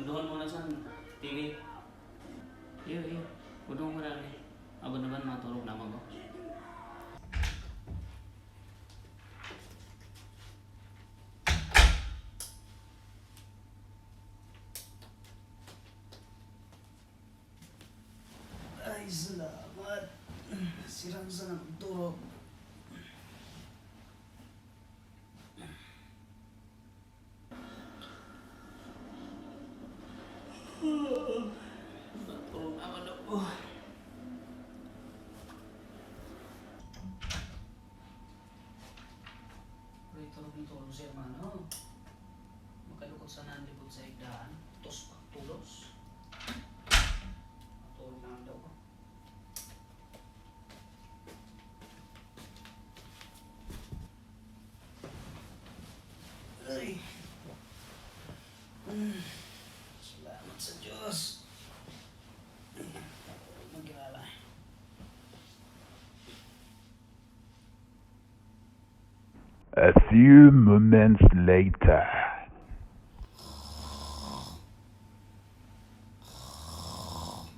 Doon muna sa TV. Iyo. Udong mo na rin. Abo naman matulog naman ko. Ay, salamat. Sirang sa nagtulog. Natulog naman ako. Tulog siya man, no? Makalukot sa nandibot sa igdaan. Tos pagtulos. Matulog naman daw ko. Ay. Salamat sa Diyos. Magkilala. A few moments later.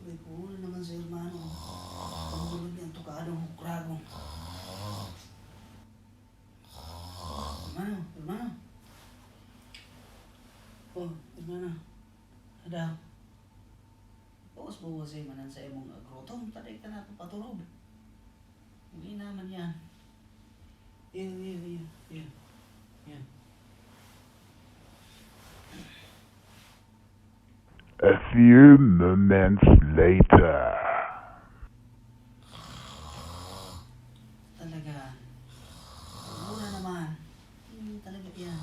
May puhunan naman sa hermano. Pagulog niyang tukadong hukragong. Hermano. Oh, hermano. Ada. Bawas-bawas ay manan sa imong agrotong. Taday ka na ito patulog. Hindi naman yan. Yan. A few moments later. Talaga. Mura naman. Talaga yan.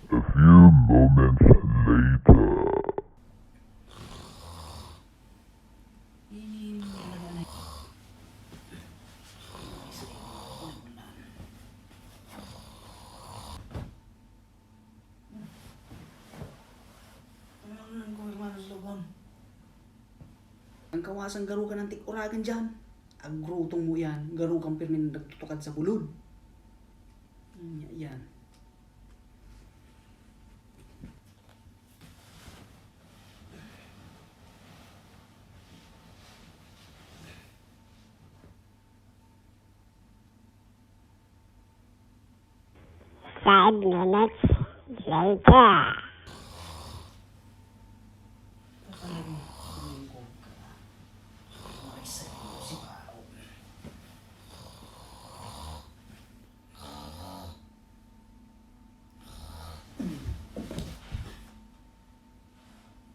A few moments later. Talaga na. Ang kawasan garo ka ng tikuragan dyan. Agrutong mo yan. Garo kang pirmin nagtutukad sa bulod. Yan. Five minutes later.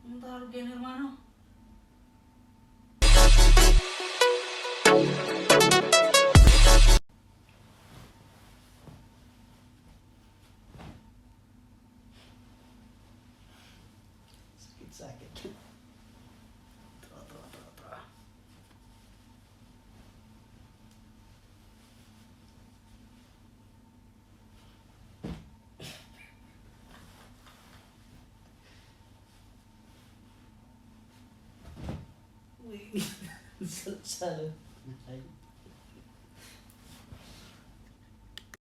Ang tawag yan, hermano. Sakit. Tra. Uy, salo. Ay.